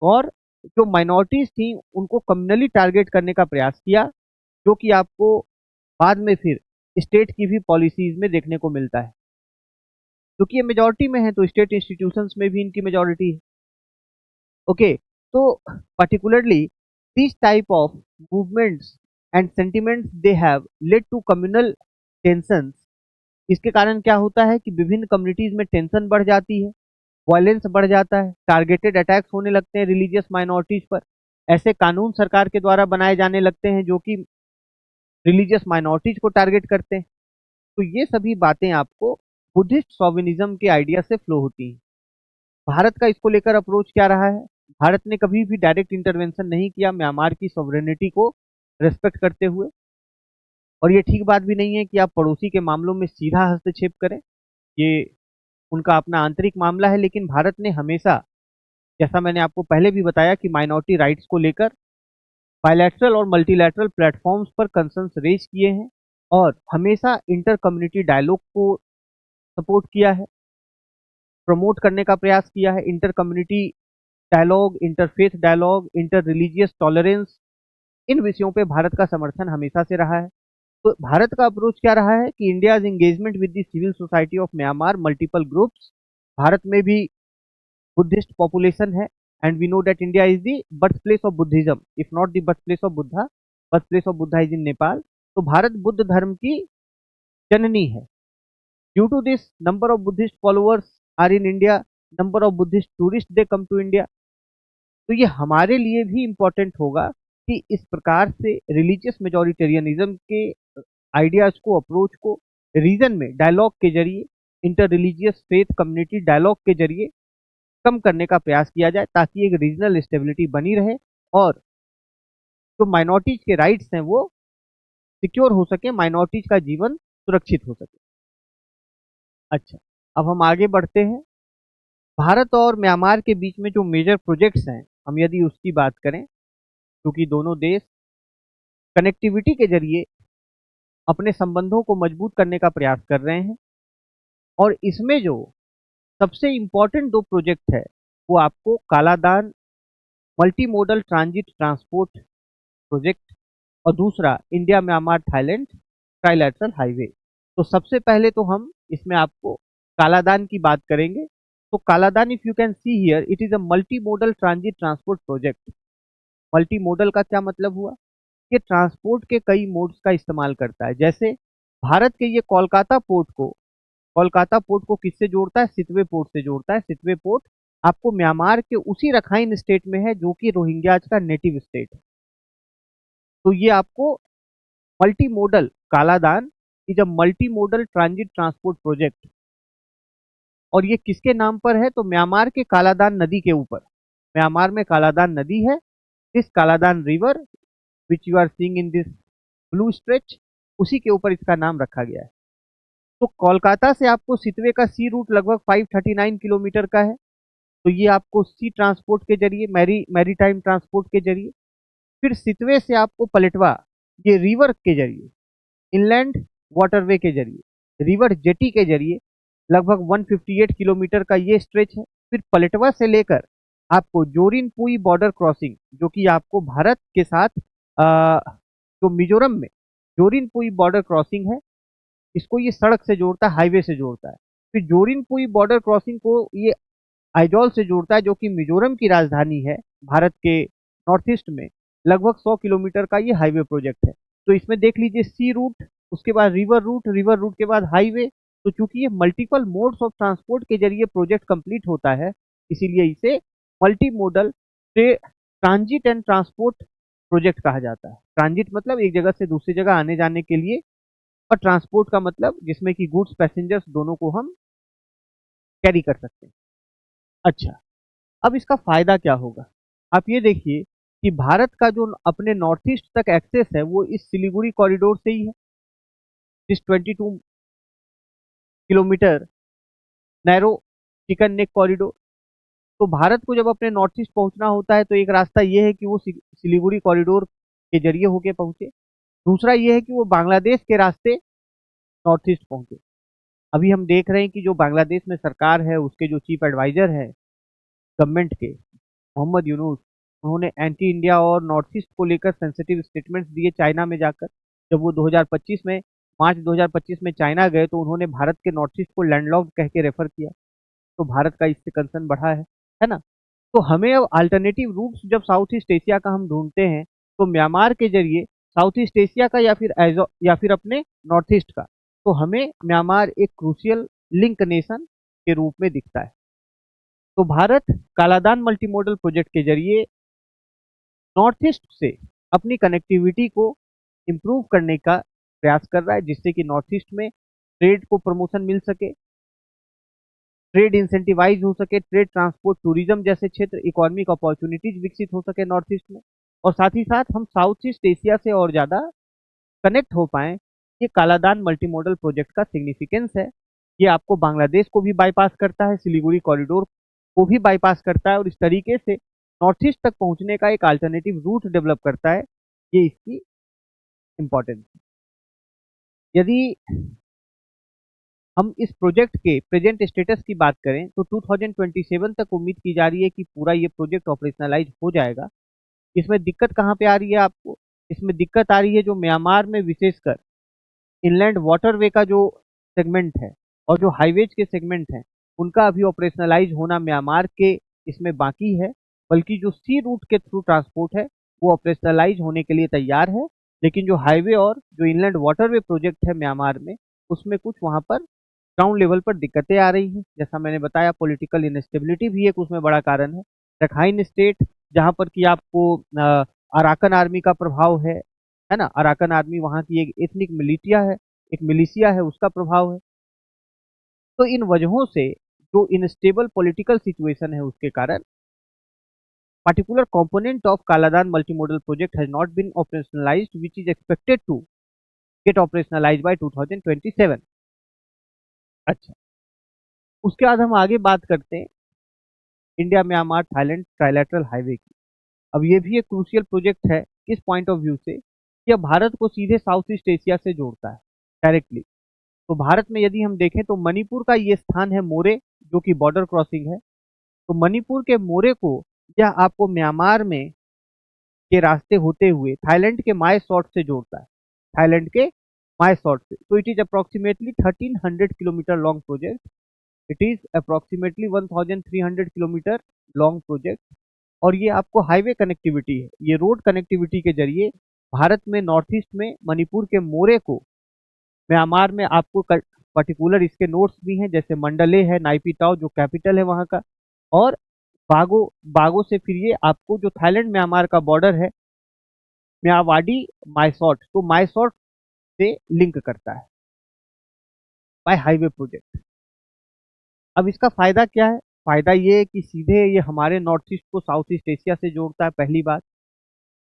और जो माइनॉरिटीज थी उनको कम्युनली टारगेट करने का प्रयास किया, जो कि आपको बाद में फिर स्टेट की भी पॉलिसीज में देखने को मिलता है। क्योंकि ये मेजोरिटी में है तो स्टेट इंस्टीट्यूशंस में भी इनकी मेजोरिटी है। ओके, तो particularly these type of movements and sentiments they have led to communal tensions। इसके कारण क्या होता है कि विभिन्न कम्युनिटीज में टेंशन बढ़ जाती है, वायलेंस बढ़ जाता है, टारगेटेड अटैक्स होने लगते हैं रिलीजियस माइनॉरिटीज पर। ऐसे कानून सरकार के द्वारा बनाए जाने लगते हैं जो कि रिलीजियस माइनॉरिटीज को टारगेट करते हैं। तो ये सभी बातें आपको बुद्धिस्ट सोविनिज्म के आइडिया से फ्लो होती हैं। भारत का इसको लेकर अप्रोच क्या रहा है? भारत ने कभी भी डायरेक्ट इंटरवेंशन नहीं किया म्यांमार की सॉवरेनिटी को रेस्पेक्ट करते हुए, और ये ठीक बात भी नहीं है कि आप पड़ोसी के मामलों में सीधा हस्तक्षेप करें, ये उनका अपना आंतरिक मामला है। लेकिन भारत ने हमेशा, जैसा मैंने आपको पहले भी बताया, कि माइनॉरिटी राइट्स को लेकर बायलैटरल और मल्टीलैटरल प्लेटफॉर्म्स पर कंसर्न्स रेज किए हैं, और हमेशा इंटर कम्युनिटी डायलॉग को सपोर्ट किया है, प्रमोट करने का प्रयास किया है। Inter community dialogue, interfaith dialogue, inter religious tolerance, इन विषयों पे भारत का समर्थन हमेशा से रहा है। तो भारत का अप्रोच क्या रहा है कि India's engagement with the civil society of Myanmar multiple groups. Bharat में भी बुद्धिस्ट पॉपुलेशन है, and we know that India is the birth place of Buddhism, if not the birth place of Buddha, birth place of Buddha is in Nepal. तो भारत बुद्ध धर्म की जननी है। Due to this number of Buddhist followers are in India, number of Buddhist tourist they come to India. तो ये हमारे लिए भी इम्पोर्टेंट होगा कि इस प्रकार से रिलीजियस मेजोरिटेरियनिज्म के आइडियाज को, अप्रोच को रीजन में डायलॉग के जरिए, inter religious faith community dialogue के जरिए कम करने का प्रयास किया जाए, ताकि एक रीजनल स्टेबिलिटी बनी रहे और जो माइनॉरिटीज के राइट्स हैं वो सिक्योर हो सके, माइनॉरिटीज का जीवन सुरक्षित हो सके। अच्छा, अब हम आगे बढ़ते हैं। भारत और म्यांमार के बीच में जो मेजर प्रोजेक्ट्स हैं, हम यदि उसकी बात करें, क्योंकि दोनों देश कनेक्टिविटी के जरिए अपने संबंधों को मजबूत करने का प्रयास कर रहे हैं, और इसमें जो सबसे इम्पोर्टेंट दो प्रोजेक्ट है वो आपको Kaladan multi modal transit transport project और दूसरा India Myanmar Thailand trilateral highway. तो सबसे पहले तो हम इसमें आपको कालादान की बात करेंगे। तो Kaladan, if you can see here, it is a multi modal transit transport project. Multi modal का क्या मतलब हुआ? ये ट्रांसपोर्ट के कई मोड्स का इस्तेमाल करता है। जैसे भारत के ये कोलकाता पोर्ट को किससे जोड़ता है? सितवे पोर्ट से जोड़ता है। सितवे पोर्ट आपको म्यांमार के उसी रखाइन स्टेट में है जो कि रोहिंग्याज का नेटिव स्टेट है। तो ये आपको multi modal Kaladan is a multi modal transit transport project, और ये किसके नाम पर है? तो म्यांमार के कालादान नदी के ऊपर, म्यांमार में कालादान नदी है, this Kaladan river which you are seeing in this blue stretch, उसी के ऊपर इसका नाम रखा गया है। तो कोलकाता से आपको सितवे का सी रूट लगभग 539 किलोमीटर का है। तो ये आपको सी ट्रांसपोर्ट के जरिए, मैरीटाइम ट्रांसपोर्ट के जरिए, फिर सितवे से आपको पलटवा ये रिवर के जरिए, इनलैंड वाटरवे के जरिए, रिवर जेटी के जरिए लगभग 158 किलोमीटर का ये स्ट्रेच है। फिर पलटवा से लेकर आपको जोरिनपुई बॉर्डर क्रॉसिंग, जो कि आपको भारत के साथ जो मिजोरम में जोरिनपुई बॉर्डर क्रॉसिंग है, इसको ये सड़क से जोड़ता है, हाईवे से जोड़ता है। फिर जोरिनपुई बॉर्डर क्रॉसिंग को ये आइजॉल से जोड़ता है, जो कि मिजोरम की राजधानी है भारत के नॉर्थ ईस्ट में। लगभग 100 किलोमीटर का ये हाईवे प्रोजेक्ट है। तो इसमें देख लीजिए सी रूट, उसके बाद रिवर रूट के बाद हाईवे। तो चूंकि ये मल्टीपल मोड्स ऑफ ट्रांसपोर्ट के जरिए प्रोजेक्ट कंप्लीट होता है, इसीलिए इसे multi modal transit and transport project कहा जाता है। ट्रांजिट मतलब एक जगह से दूसरी जगह आने जाने के लिए, और ट्रांसपोर्ट का मतलब जिसमें कि गुड्स पैसेंजर्स दोनों को हम कैरी कर सकते हैं। अच्छा, अब इसका फायदा क्या होगा? आप ये देखिए कि भारत का जो अपने नॉर्थ ईस्ट तक एक्सेस है वो इस सिलीगुड़ी कॉरिडोर से ही है, इस 22 kilometre narrow chicken neck corridor. तो भारत को जब अपने नॉर्थ ईस्ट पहुंचना होता है तो एक रास्ता ये है कि वो सिलीगुड़ी कॉरिडोर के जरिए होके पहुंचे। दूसरा ये है कि वो बांग्लादेश के रास्ते नॉर्थ ईस्ट पहुंचे। अभी हम देख रहे हैं कि जो बांग्लादेश में सरकार है, उसके जो चीफ एडवाइजर है गवर्नमेंट के, मोहम्मद यूनुस, उन्होंने एंटी इंडिया और नॉर्थ ईस्ट को लेकर सेंसिटिव स्टेटमेंट्स दिए चाइना में जाकर। जब वो 2025 में, मार्च 2025 में चाइना गए तो उन्होंने भारत के नॉर्थ ईस्ट को लैंडलॉक्ड कह के रेफर किया। तो भारत का इससे कंसर्न बढ़ा है ना? तो हमें अब अल्टरनेटिव रूट्स जब साउथ ईस्ट एशिया का हम ढूंढते हैं, तो म्यांमार के जरिए साउथ ईस्ट एशिया का या फिर अपने नॉर्थ ईस्ट का, तो हमें म्यांमार एक क्रूशियल लिंक नेशन के रूप में दिखता है। तो भारत कालादान मल्टीमोडल प्रोजेक्ट के जरिए नॉर्थ ईस्ट से अपनी कनेक्टिविटी को इम्प्रूव करने का प्रयास कर रहा है, जिससे कि नॉर्थ ईस्ट में ट्रेड को प्रमोशन मिल सके, ट्रेड इंसेंटिवाइज हो सके, ट्रेड, ट्रांसपोर्ट, टूरिज्म जैसे क्षेत्र, इकोनॉमिक अपॉर्चुनिटीज विकसित हो सके नॉर्थ ईस्ट में, और साथ ही साथ हम साउथ ईस्ट एशिया से और ज़्यादा कनेक्ट हो पाए। ये कालादान मल्टीमोडल प्रोजेक्ट का सिग्निफिकेंस है। ये आपको बांग्लादेश को भी बाईपास करता है, सिलीगुड़ी कॉरिडोर को भी बाईपास करता है, और इस तरीके से नॉर्थ ईस्ट तक पहुंचने का एक अल्टरनेटिव रूट डेवलप करता है। ये इसकी इम्पोर्टेंस है। यदि हम इस प्रोजेक्ट के प्रेजेंट स्टेटस की बात करें तो 2027 तक उम्मीद की जा रही है कि पूरा ये प्रोजेक्ट ऑपरेशनलाइज हो जाएगा। इसमें दिक्कत कहाँ पे आ रही है आपको? इसमें दिक्कत आ रही है जो म्यांमार में विशेषकर इनलैंड वाटरवे का जो सेगमेंट है और जो हाईवेज के सेगमेंट हैं उनका अभी ऑपरेशनलाइज होना म्यांमार के इसमें बाकी है, बल्कि जो सी रूट के थ्रू ट्रांसपोर्ट है वो ऑपरेशनलाइज होने के लिए तैयार है। लेकिन जो हाईवे और जो इनलैंड वाटरवे प्रोजेक्ट है म्यांमार में, उसमें कुछ वहां पर ग्राउंड लेवल पर दिक्कतें आ रही हैं। जैसा मैंने बताया, पॉलिटिकल इनस्टेबिलिटी भी एक उसमें बड़ा कारण है। रखाइन स्टेट, जहां पर कि आपको अराकन आर्मी का प्रभाव है ना, अराकन आर्मी वहां की एक एथनिक मिलिटिया है, एक मिलिशिया है, उसका प्रभाव है। तो इन वजहों से जो इनस्टेबल पॉलिटिकल सिचुएशन है उसके कारण particular component of Kaladan multimodal project has not been operationalized, which is expected to get operationalized by 2027। अच्छा, उसके बाद हम आगे बात करते हैं India Myanmar Thailand trilateral highway की। अब ये भी एक क्रूशियल प्रोजेक्ट है किस पॉइंट ऑफ व्यू से, कि यह भारत को सीधे साउथ ईस्ट एशिया से जोड़ता है डायरेक्टली। तो भारत में यदि हम देखें तो मणिपुर का ये स्थान है मोरे, जो कि बॉर्डर क्रॉसिंग है। तो मणिपुर के मोरे को यह आपको म्यांमार में के रास्ते होते हुए थाईलैंड के माय सॉट से जोड़ता है, थाईलैंड के माय सॉट से। तो it is approximately 1300 kilometre long project. It is approximately 1300 kilometre long project. और ये आपको हाईवे कनेक्टिविटी है, ये रोड कनेक्टिविटी के जरिए भारत में नॉर्थ ईस्ट में मणिपुर के मोरे को म्यांमार में आपको पर्टिकुलर इसके नोट्स भी हैं, जैसे मंडले है, नाइपीताओ जो कैपिटल है वहाँ का, और बागो, बागो से फिर ये आपको जो थाईलैंड म्यांमार का बॉर्डर है म्यावाडी मायसॉट, तो मायसॉट से लिंक करता है बाय हाईवे प्रोजेक्ट। अब इसका फायदा क्या है? फायदा ये है कि सीधे ये हमारे नॉर्थ ईस्ट को साउथ ईस्ट एशिया से जोड़ता है, पहली बात।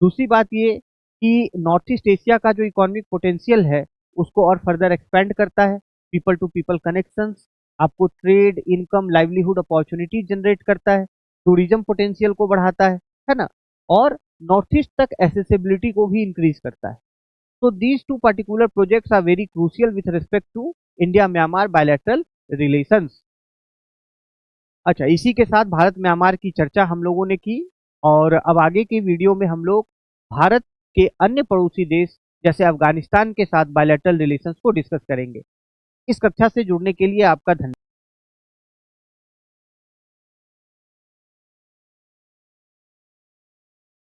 दूसरी बात ये कि नॉर्थ ईस्ट एशिया का जो इकोनॉमिक पोटेंशियल है उसको और फर्दर एक्सपेंड करता है। पीपल टू पीपल कनेक्शंस, आपको trade, income, livelihood opportunity generate करता है, टूरिज्म पोटेंशियल को बढ़ाता है ना, और नॉर्थ ईस्ट तक एसेसिबिलिटी को भी इंक्रीज करता है। तो these two particular projects are very crucial with respect to India Myanmar bilateral relations. अच्छा, इसी के साथ भारत म्यांमार की चर्चा हम लोगों ने की, और अब आगे की वीडियो में हम लोग भारत के अन्य पड़ोसी देश जैसे अफगानिस्तान के साथ बायलैटरल रिलेशंस को डिस्कस करेंगे। इस कक्षा से जुड़ने के लिए आपका धन्यवाद।